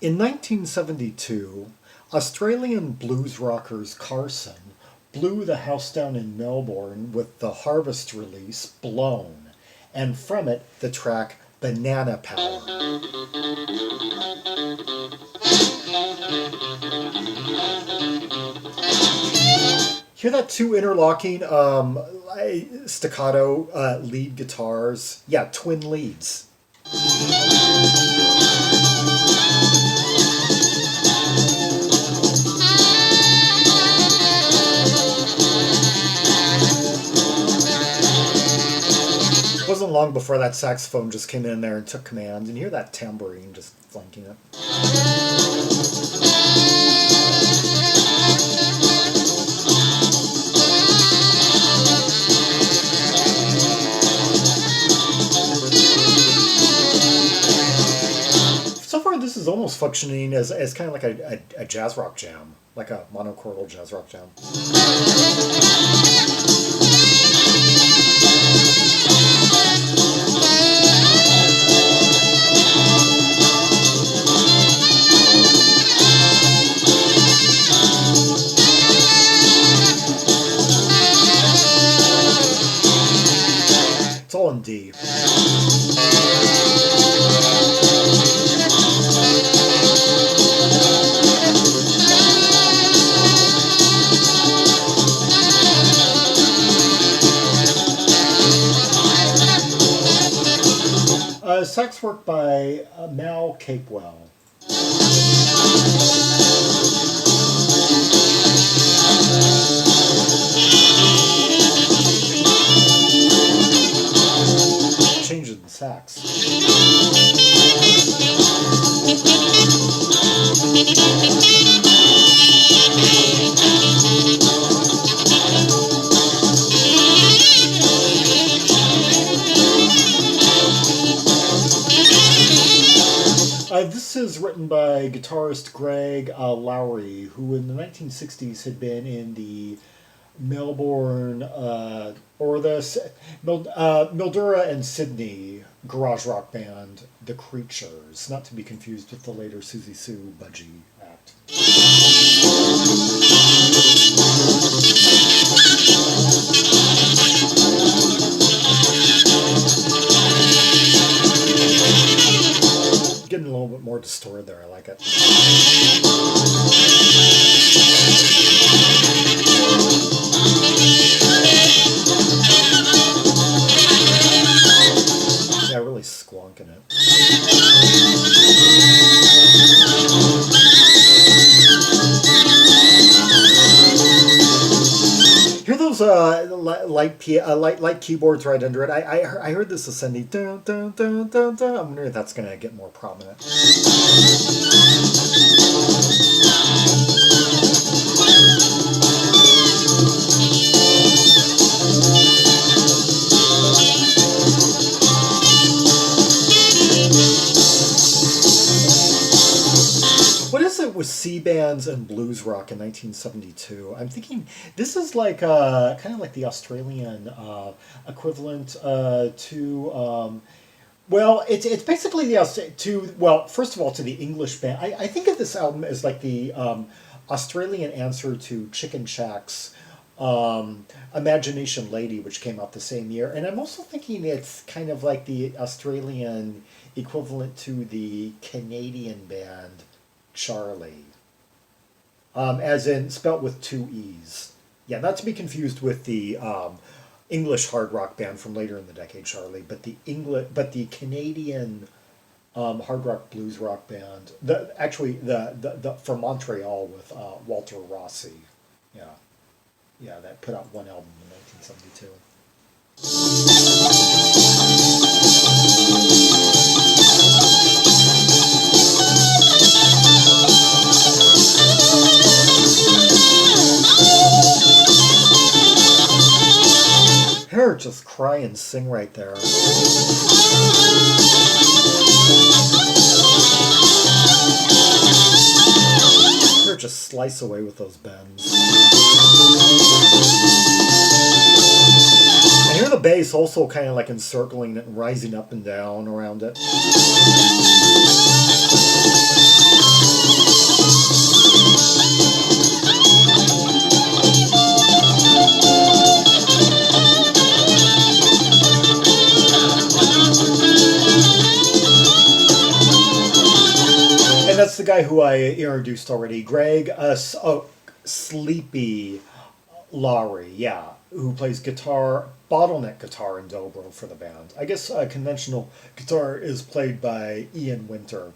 In 1972, Australian blues rockers Carson blew the house down in Melbourne with the Harvest release Blown, and from it the track Banana Power. Hear that two interlocking staccato lead guitars? Yeah, twin leads. It wasn't long before that saxophone just came in there and took command, and you hear that tambourine just flanking it. So far, this is almost functioning as kind of like a jazz rock jam, like a monochordal jazz rock jam. It's all in D. Sax work by Mal Capewell. Changes in sax. This is written by guitarist Greg Lawrie, who in the 1960s had been in the Melbourne or the Mildura and Sydney garage rock band The Creatures, not to be confused with the later Susie Sue Budgie act. Getting a little bit more distorted there, I like it. Yeah, really squonking it. Hear those light keyboards right under it? I heard this ascending. Dun, dun, dun, dun, dun. I'm wondering if that's going to get more prominent. What is it with C bands and blues rock in 1972? I'm thinking this is like kind of like the Australian equivalent to. Well, it's basically first of all, to the English band. I think of this album as like the Australian answer to Chicken Shack's Imagination Lady, which came out the same year. And I'm also thinking it's kind of like the Australian equivalent to the Canadian band Charlie, as in spelt with two E's. Yeah, not to be confused with the English hard rock band from later in the decade, Charlie, but the Canadian hard rock blues rock band. The from Montreal with Walter Rossi. Yeah, that put out one album in 1972. Her just cry and sing right there. Her just slice away with those bends. I hear the bass also kind of like encircling it and rising up and down around it. that's the guy who I introduced already. Greg, Sleepy Lawrie, yeah, who plays guitar, bottleneck guitar and dobro for the band. I guess conventional guitar is played by Ian Winter.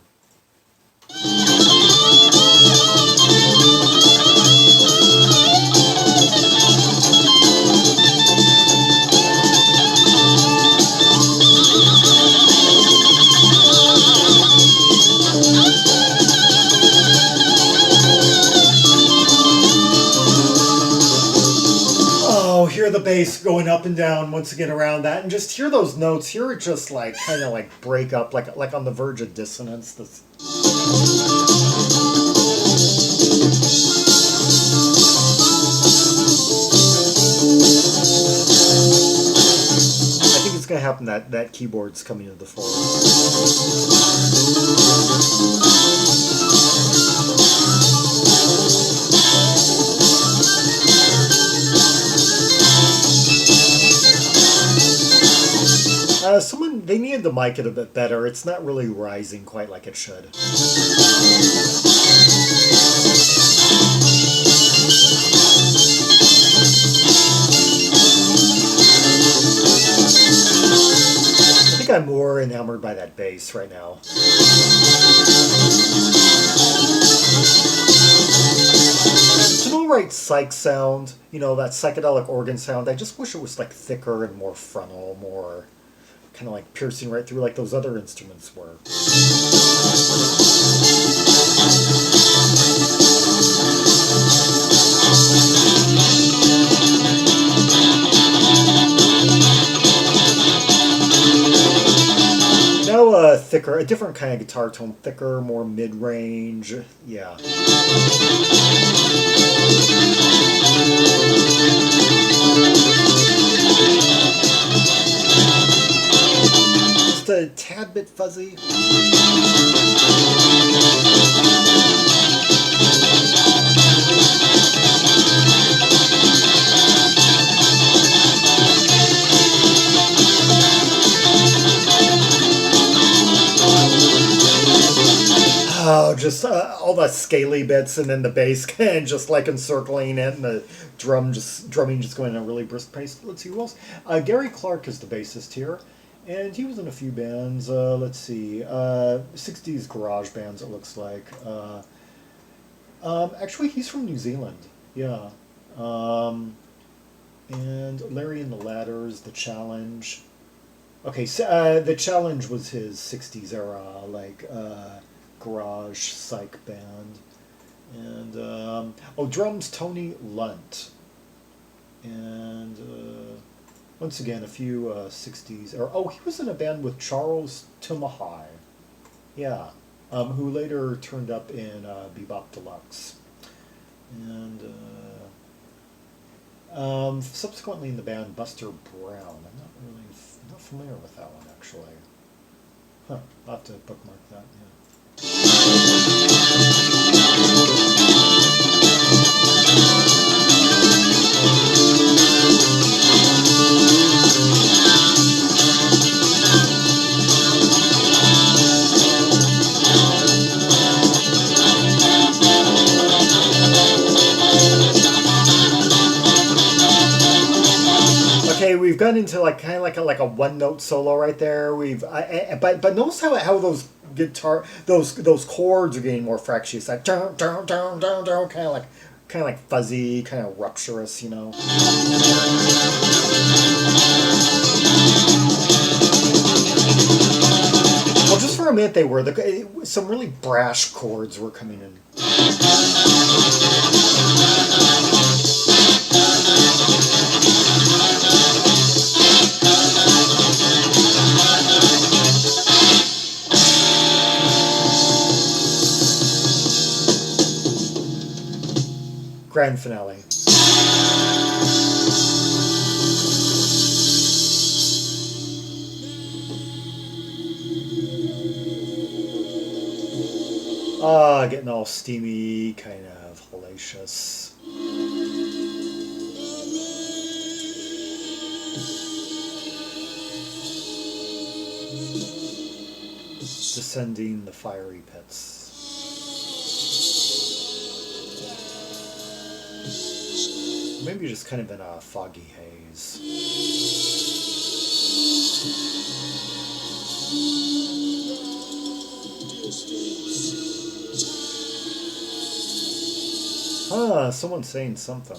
Oh, hear the bass going up and down once again around that, and just hear those notes. Hear it just like kind of like break up, like on the verge of dissonance. This. I think it's gonna happen that keyboard's coming to the fore. They needed to mic it a bit better. It's not really rising quite like it should. I think I'm more enamored by that bass right now. It's an alright psych sound, you know, that psychedelic organ sound. I just wish it was like thicker and more frontal, more kind of like piercing right through like those other instruments were. Now thicker, a different kind of guitar tone, thicker, more mid-range, yeah. Just a tad bit fuzzy. Oh, just all the scaly bits, and then the bass and just like encircling it, and the drumming just going at a really brisk pace. Let's see who else. Gary Clarke is the bassist here, and he was in a few bands. Let's see, 60s garage bands. It looks like. Actually, he's from New Zealand. Yeah. And Larry and the Ladders, The Challenge. Okay, so the Challenge was his 60s era, like. Garage psych band, and drums Tony Lunt, and once again a few 60s he was in a band with Charles Tumahai, yeah, who later turned up in Bebop Deluxe, and subsequently in the band Buster Brown. I'm not familiar with that one actually. I'll have to bookmark that. Yeah. Okay, we've gone into like kind of like a one note solo right there. But notice how those guitar those chords are getting more fractious, like down down down down down, kind of like fuzzy, kind of rupturous, you know. Well, just for a minute they were some really brash chords were coming in. Grand finale. Getting all steamy, kind of hellacious. Descending the fiery pits. Maybe just kind of in a foggy haze. Ah, someone's saying something.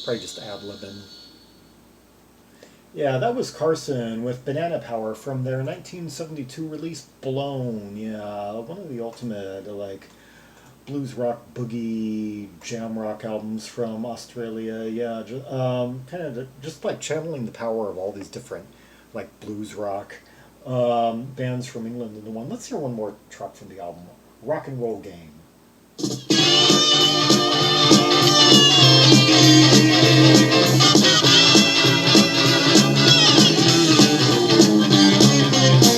Probably just ad-libbing. Yeah, that was Carson with Banana Power from their 1972 release Blown. Yeah, one of the ultimate, like, blues rock, boogie, jam rock albums from Australia. Yeah, kind of just like channeling the power of all these different, like, blues rock bands from England into one. Let's hear one more track from the album, Rock and Roll Game.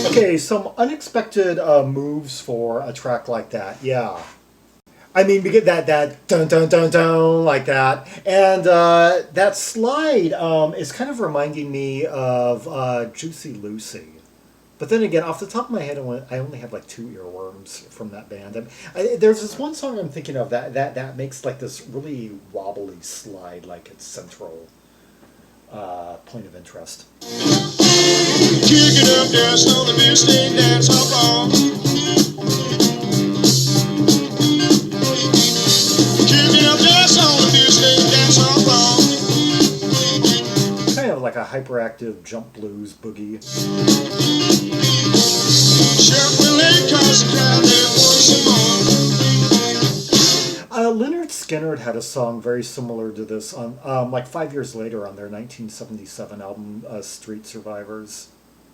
Okay, some unexpected moves for a track like that. Yeah. I mean, we get that dun dun dun dun like that, and that slide is kind of reminding me of Juicy Lucy. But then again, off the top of my head, I only have like 2 earworms from that band. There's this one song I'm thinking of that makes like this really wobbly slide, like its central point of interest. Kick it up, dance on the beer stain, dance hop on. Kick it up, dance on the beer stain, dance hop on. Kind of like a hyperactive jump blues boogie. Lynyrd Skynyrd had a song very similar to this on like 5 years later on their 1977 album Street Survivors,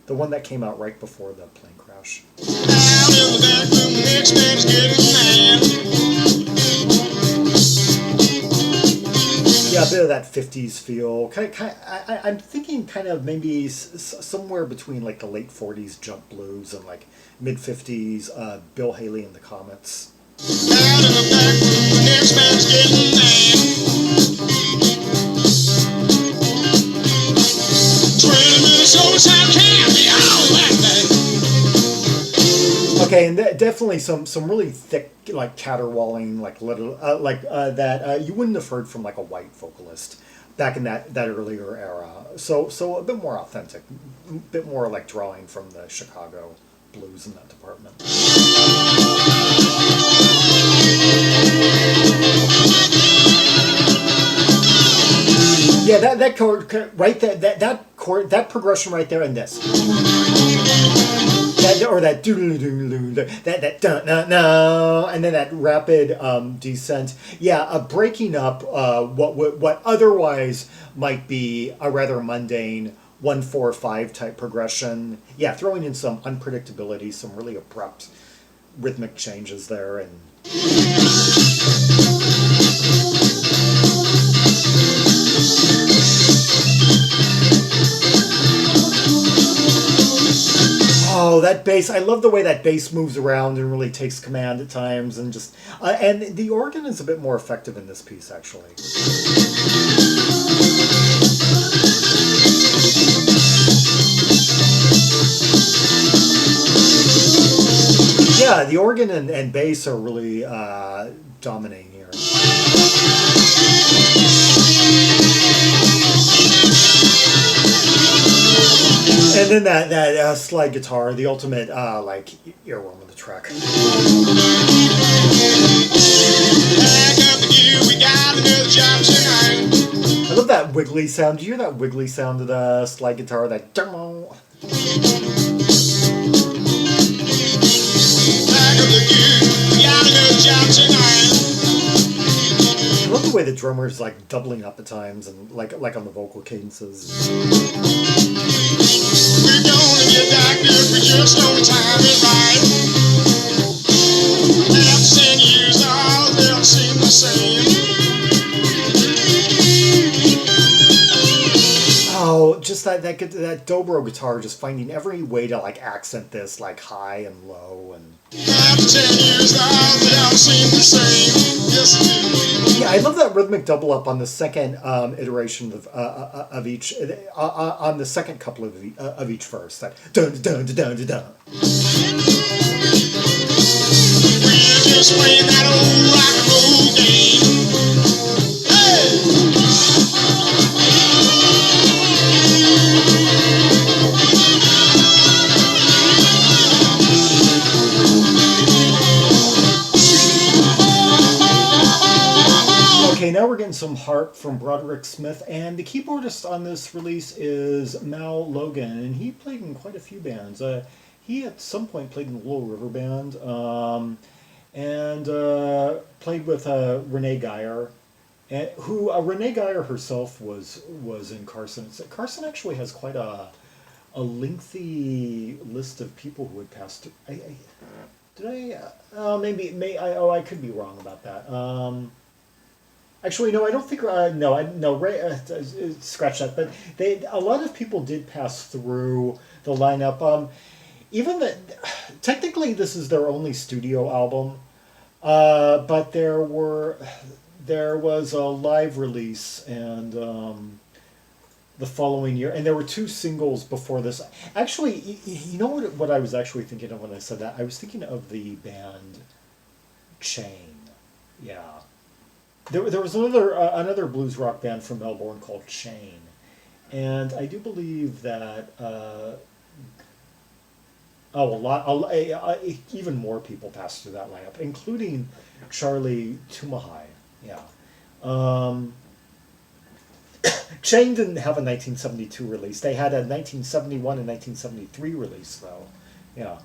the one that came out right before the plane crash. Out in the back room, the next man's getting mad. Yeah, a bit of that 50s feel. I'm thinking kind of maybe somewhere between like the late 40s jump blues and like mid 50s Bill Haley and the Comets. Out in the back room, the next man's getting mad. 20 minutes overtime candy, all that thing. Okay, and definitely some really thick, like caterwauling, like little, that you wouldn't have heard from like a white vocalist back in that earlier era. So a bit more authentic, a bit more like drawing from the Chicago blues in that department. Yeah, that chord right there, that chord, that progression right there, and this. That doo-doo-doo-doo, that dun dun no, and then that rapid descent. Yeah, breaking up what otherwise might be a rather mundane 1-4-5 type progression. Yeah, throwing in some unpredictability, some really abrupt rhythmic changes there, and oh, that bass! I love the way that bass moves around and really takes command at times, and just and the organ is a bit more effective in this piece, actually. Yeah, the organ and bass are really dominating here. And then that slide guitar, the ultimate like earworm of the track. Back up the gear, we got another job tonight. I love that wiggly sound. Do you hear that wiggly sound of the slide guitar? That demo. I love the way the drummer is like doubling up at times and like on the vocal cadences. We're gonna get back if we just don't time it right. After 10 years, all they'll seem the same. Oh, just that Dobro guitar, just finding every way to like accent this like high and low and. After 10 years, all they'll seem the same. Yes, yeah, I love that rhythmic double up on the second iteration of each on the second couple of each verse. That dun dun dun dun dun. just playing that old rock and roll game. Hey! Okay, now we're getting some Harp from Broderick Smith, and the keyboardist on this release is Mal Logan, and he played in quite a few bands. He at some point played in the Little River Band, and played with Renee Geyer, and who Renee Geyer herself was in Carson. Carson actually has quite a lengthy list of people who had passed. I could be wrong about that. Actually, no, I don't think. Ray, scratch that. But a lot of people did pass through the lineup. Even that, technically, this is their only studio album. But there was a live release and the following year, and there were 2 singles before this. Actually, you know what I was actually thinking of when I said that? I was thinking of the band Chain. Yeah. There was another blues rock band from Melbourne called Chain, and I do believe that even more people passed through that lineup, including Charlie Tumahai. Yeah, Chain didn't have a 1972 release. They had a 1971 and 1973 release, though. Yeah.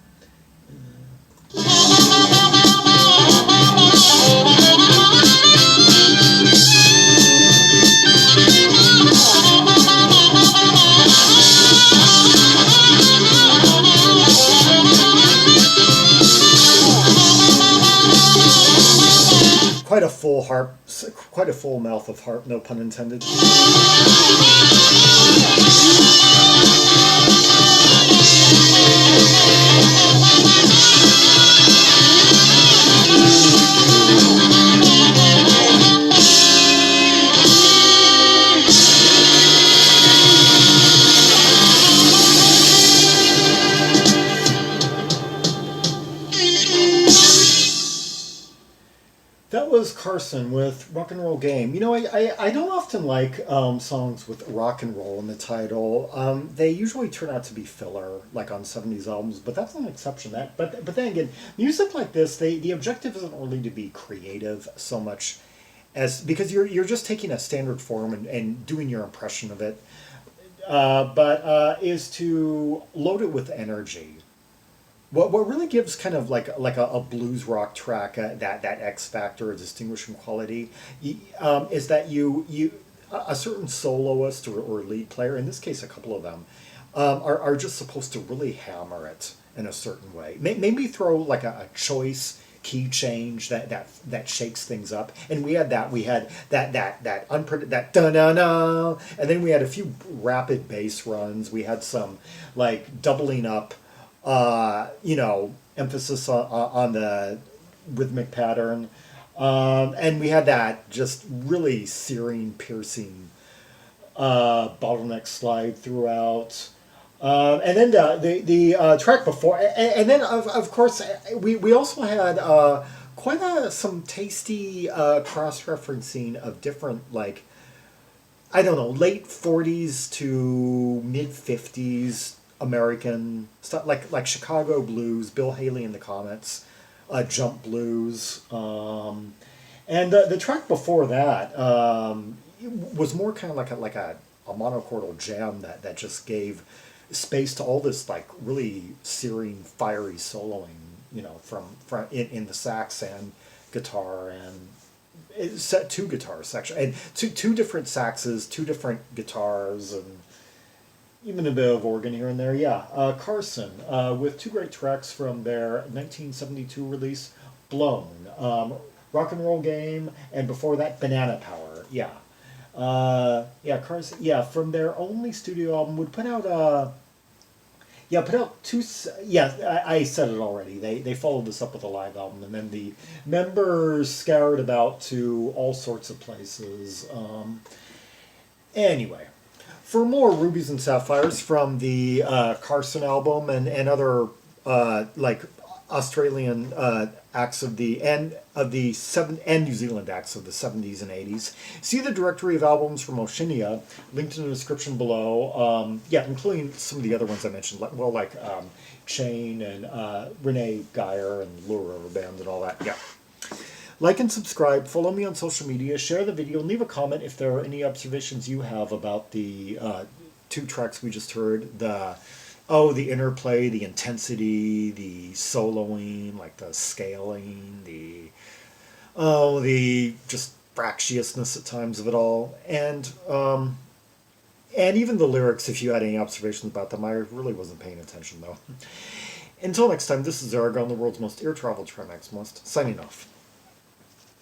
Quite a full harp, quite a full mouth of harp, no pun intended. That was Carson with Rock and Roll Game. You know, I don't often like songs with rock and roll in the title. They usually turn out to be filler, like on 70s albums, but that's an exception. But then again, music like this, the objective isn't really to be creative so much as, because you're just taking a standard form and doing your impression of it, but is to load it with energy. What really gives kind of like a blues rock track that X factor, a distinguishing quality, is that you a certain soloist or lead player, in this case a couple of them, are just supposed to really hammer it in a certain way. Maybe throw like a choice key change that shakes things up, and we had that da-na-na, and then we had a few rapid bass runs. We had some like doubling up. Emphasis on the rhythmic pattern. And we had that just really searing, piercing bottleneck slide throughout. And then the track before, and then of course we also had some tasty cross-referencing of different, like, I don't know, late 40s to mid 50s American stuff, like Chicago blues, Bill Haley and the Comets, jump blues, and the track before that was more kind of like a monochordal jam that just gave space to all this like really searing, fiery soloing, from in the sax and guitar, and it set 2 guitar sections and two different saxes, 2 different guitars, and even a bit of organ here and there. Yeah, Carson, with 2 great tracks from their 1972 release, Blown, Rock and Roll Game, and before that, Banana Power. Yeah. Carson, from their only studio album, would put out, put out 2, I said it already, they followed this up with a live album, and then the members scoured about to all sorts of places. Anyway. For more Rubies and Sapphires from the Carson album and other Australian acts of the New Zealand acts of the 70s and 80s. See the directory of albums from Oceania, linked in the description below. Yeah, including some of the other ones I mentioned, like Chain and Renee Geyer and Lure Band and all that. Yeah. Like and subscribe, follow me on social media, share the video, and leave a comment if there are any observations you have about the two tracks we just heard. The interplay, the intensity, the soloing, like the scaling, the just fractiousness at times of it all, and even the lyrics. If you had any observations about them, I really wasn't paying attention though. Until next time, this is Zaragon, the world's most air-traveled trimaximalist, signing off.